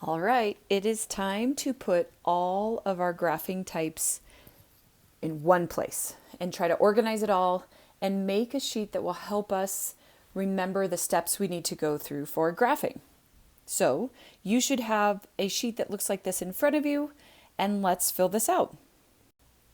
All right, it is time to put all of our graphing types in one place and try to organize it all and make a sheet that will help us remember the steps we need to go through for graphing. So you should have a sheet that looks like this in front of you, and let's fill this out.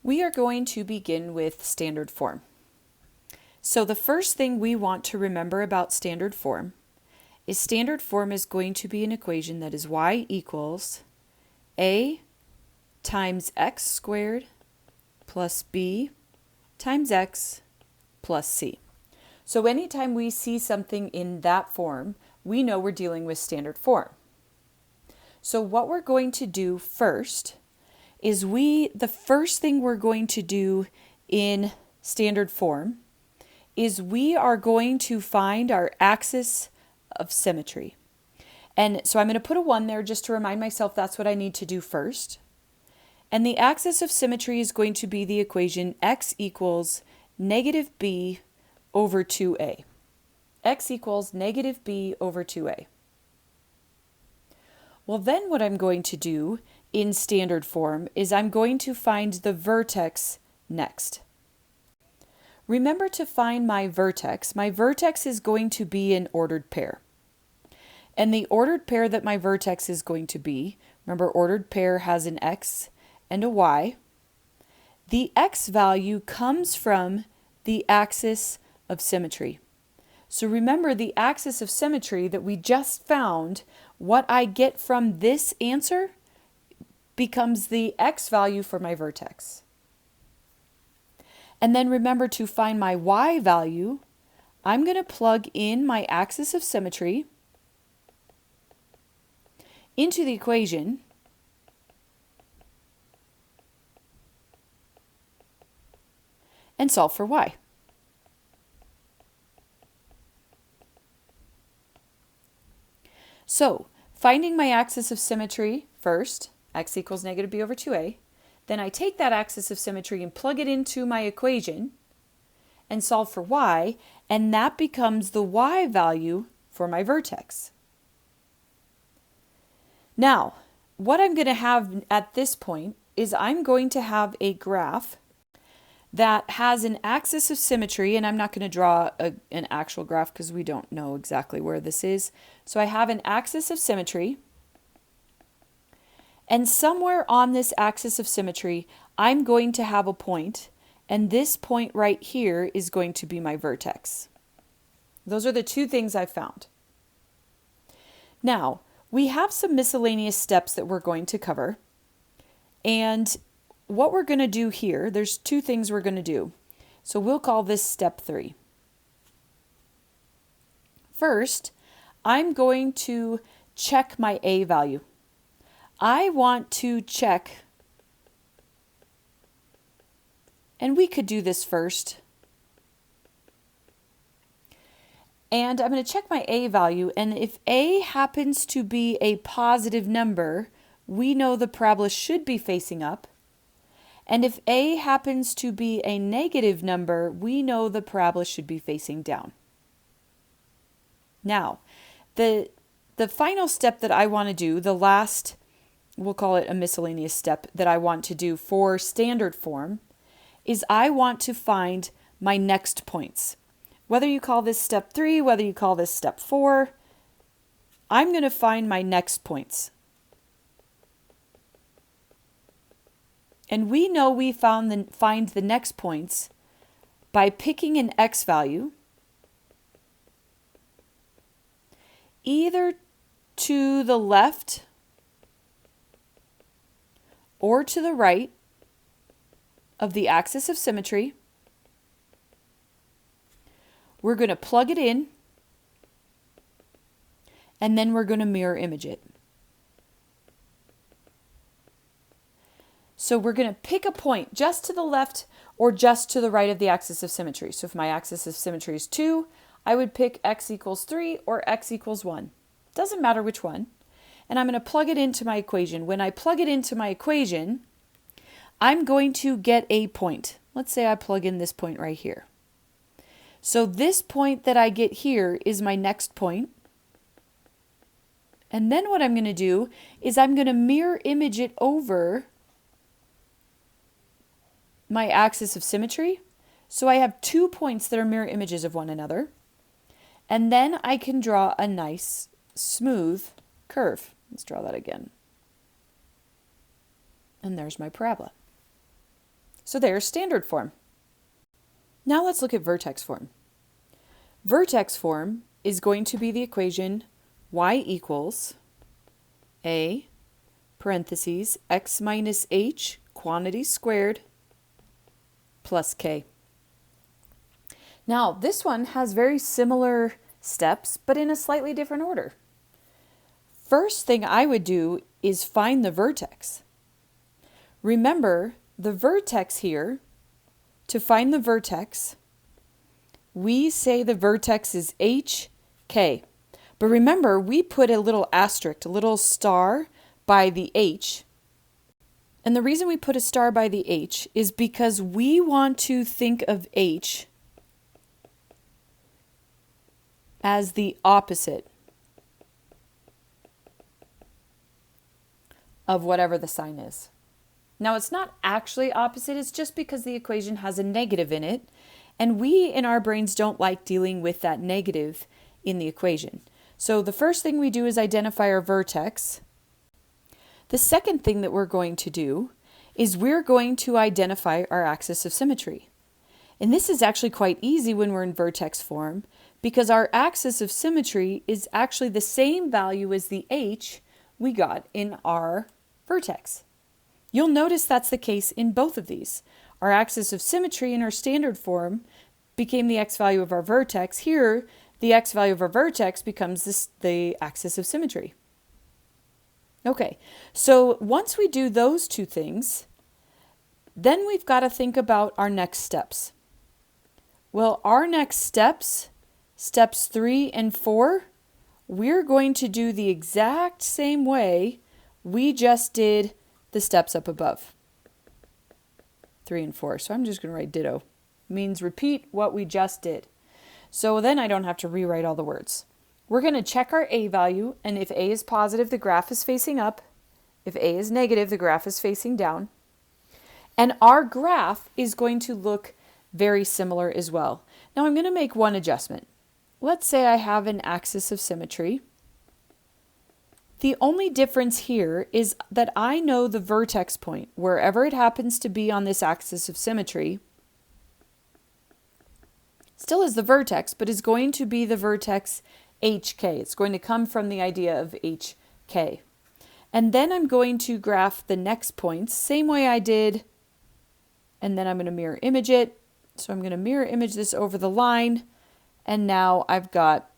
We are going to begin with standard form. So the first thing we want to remember about standard form is going to be an equation that is y equals a times x squared plus b times x plus c. So anytime we see something in that form, we know we're dealing with standard form. So what we're going to do first is the first thing we're going to do in standard form is we are going to find our axis of symmetry. And so I'm going to put a 1 there just to remind myself that's what I need to do first. And the axis of symmetry is going to be the equation x equals negative b over 2a. X equals negative b over 2a. Well, then what I'm going to do in standard form is I'm going to find the vertex next. Remember to find my vertex. My vertex is going to be an ordered pair. And the ordered pair that my vertex is going to be, remember ordered pair has an x and a y. The x value comes from the axis of symmetry. So remember the axis of symmetry that we just found, what I get from this answer becomes the x value for my vertex. And then remember to find my y value, I'm going to plug in my axis of symmetry into the equation and solve for y. So, finding my axis of symmetry first, x equals negative b over 2a, then I take that axis of symmetry and plug it into my equation and solve for y, and that becomes the y value for my vertex. Now, what I'm going to have at this point is I'm going to have a graph that has an axis of symmetry, and I'm not going to draw an actual graph because we don't know exactly where this is. So I have an axis of symmetry, and somewhere on this axis of symmetry, I'm going to have a point, and this point right here is going to be my vertex. Those are the two things I found. Now, we have some miscellaneous steps that we're going to cover, and what we're going to do here, there's two things we're going to do. So we'll call this step 3. First, I'm going to check my a value. I want to check, and we could do this first. And I'm going to check my a value, and if a happens to be a positive number, we know the parabola should be facing up. And if a happens to be a negative number, we know the parabola should be facing down. Now, the final step that I want to do, the last, we'll call it a miscellaneous step that I want to do for standard form, is I want to find my next points. Whether you call this step 3, whether you call this step 4, I'm going to find my next points. And we know we find the next points by picking an x value either to the left or to the right of the axis of symmetry. We're going to plug it in, and then we're going to mirror image it. So we're going to pick a point just to the left or just to the right of the axis of symmetry. So if my axis of symmetry is 2, I would pick x equals 3 or x equals 1. Doesn't matter which one. And I'm going to plug it into my equation. When I plug it into my equation, I'm going to get a point. Let's say I plug in this point right here. So this point that I get here is my next point. And then what I'm going to do is I'm going to mirror image it over my axis of symmetry. So I have 2 points that are mirror images of one another. And then I can draw a nice smooth curve. Let's draw that again. And there's my parabola. So there's standard form. Now let's look at vertex form. Vertex form is going to be the equation y equals a parentheses x minus h quantity squared plus k. Now this one has very similar steps, but in a slightly different order. First thing I would do is find the vertex. Remember, the vertex here, to find the vertex, we say the vertex is hk. But remember, we put a little asterisk, a little star by the h. And the reason we put a star by the h is because we want to think of h as the opposite of whatever the sign is. Now, it's not actually opposite, it's just because the equation has a negative in it, and we in our brains don't like dealing with that negative in the equation. So the first thing we do is identify our vertex. The second thing that we're going to do is we're going to identify our axis of symmetry. And this is actually quite easy when we're in vertex form, because our axis of symmetry is actually the same value as the h we got in our vertex. You'll notice that's the case in both of these. Our axis of symmetry in our standard form became the x value of our vertex. Here, the x value of our vertex becomes the axis of symmetry. Okay, so once we do those two things, then we've got to think about our next steps. Well, our next steps, steps 3 and 4, we're going to do the exact same way we just did the steps up above. 3 and 4. So I'm just going to write ditto. Means repeat what we just did. So then I don't have to rewrite all the words. We're going to check our a value, and if a is positive, the graph is facing up. If a is negative, the graph is facing down. And our graph is going to look very similar as well. Now I'm going to make one adjustment. Let's say I have an axis of symmetry. The only difference here is that I know the vertex point, wherever it happens to be on this axis of symmetry, still is the vertex, but is going to be the vertex hk. It's going to come from the idea of hk. And then I'm going to graph the next points, same way I did, and then I'm going to mirror image it. So I'm going to mirror image this over the line, and now I've got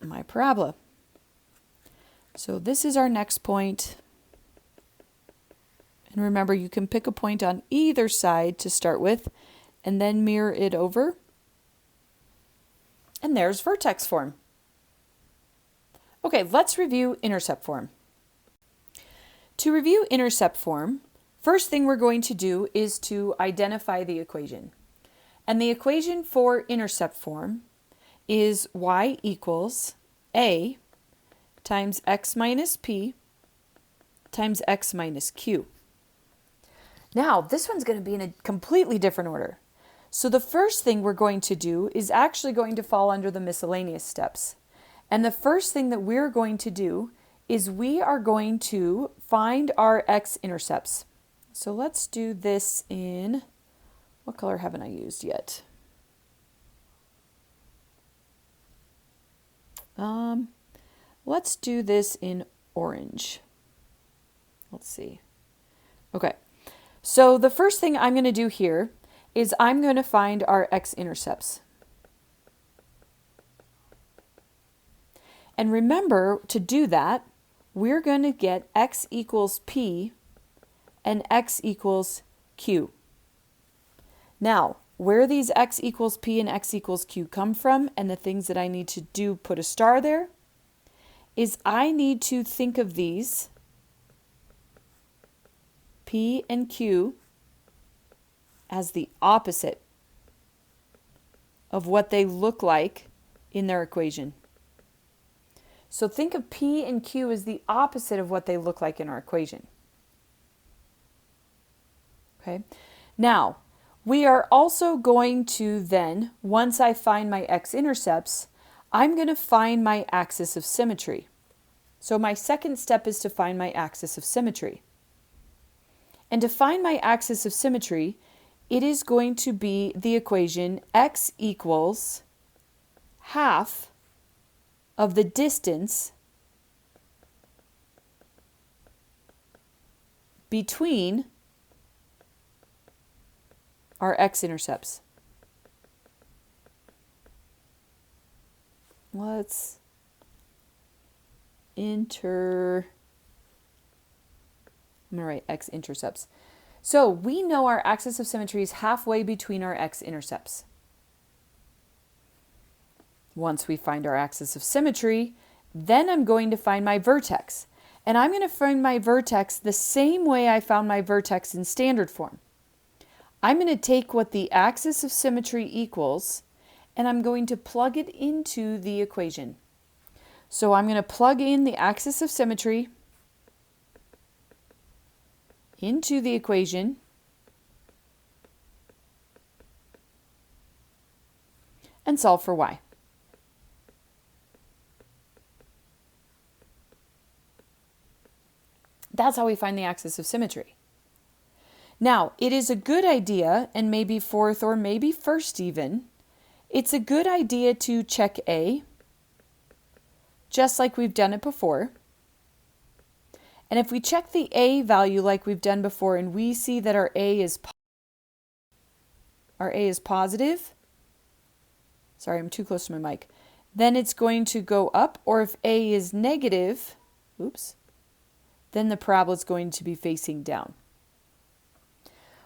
my parabola. So this is our next point. And remember, you can pick a point on either side to start with, and then mirror it over. And there's vertex form. Okay, let's review intercept form. To review intercept form, first thing we're going to do is to identify the equation. And the equation for intercept form is y equals a times x minus p times x minus q. Now, this one's going to be in a completely different order. So the first thing we're going to do is actually going to fall under the miscellaneous steps. And the first thing that we're going to do is we are going to find our x-intercepts. So let's do this in, what color haven't I used yet? Let's do this in orange. Let's see. Okay, so the first thing I'm going to do here is I'm going to find our x-intercepts. And remember, to do that, we're going to get x equals p and x equals q. Now, where these x equals p and x equals q come from, and the things that I need to do, put a star there, is I need to think of these, p and q, as the opposite of what they look like in their equation. So think of P and Q as the opposite of what they look like in our equation. Okay. Now, we are also going to then, once I find my x-intercepts, I'm going to find my axis of symmetry. So my second step is to find my axis of symmetry. And to find my axis of symmetry, it is going to be the equation x equals half of the distance between our x-intercepts. Let's I'm going to write x-intercepts. So we know our axis of symmetry is halfway between our x-intercepts. Once we find our axis of symmetry, then I'm going to find my vertex. And I'm going to find my vertex the same way I found my vertex in standard form. I'm going to take what the axis of symmetry equals, and I'm going to plug it into the equation. So I'm going to plug in the axis of symmetry into the equation, and solve for y. That's how we find the axis of symmetry. Now, it is a good idea, and maybe fourth or maybe first even, it's a good idea to check A, just like we've done it before. And if we check the A value like we've done before and we see that our A is positive, sorry, I'm too close to my mic, then it's going to go up, or if A is negative, then the parabola is going to be facing down.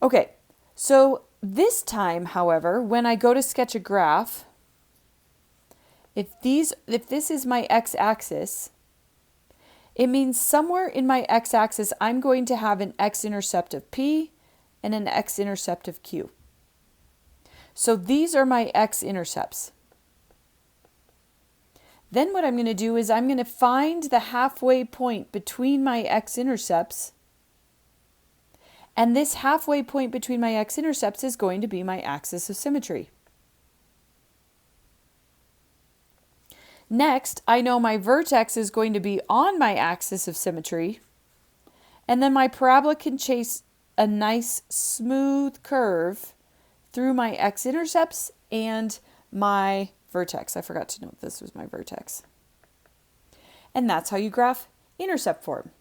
Okay, so this time, however, when I go to sketch a graph, if this is my x-axis, it means somewhere in my x-axis I'm going to have an x-intercept of P and an x-intercept of Q. So these are my x-intercepts. Then what I'm going to do is I'm going to find the halfway point between my x-intercepts, and this halfway point between my x-intercepts is going to be my axis of symmetry. Next, I know my vertex is going to be on my axis of symmetry, and then my parabola can chase a nice smooth curve through my x-intercepts and my vertex. I forgot to note this was my vertex. And that's how you graph intercept form.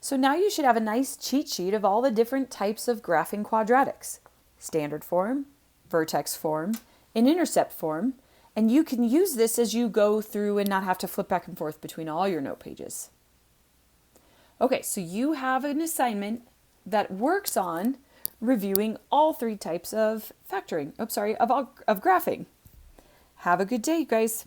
So now you should have a nice cheat sheet of all the different types of graphing quadratics: standard form, vertex form, and intercept form. And you can use this as you go through and not have to flip back and forth between all your note pages. Okay, so you have an assignment that works on reviewing all three types of graphing. Have a good day, guys.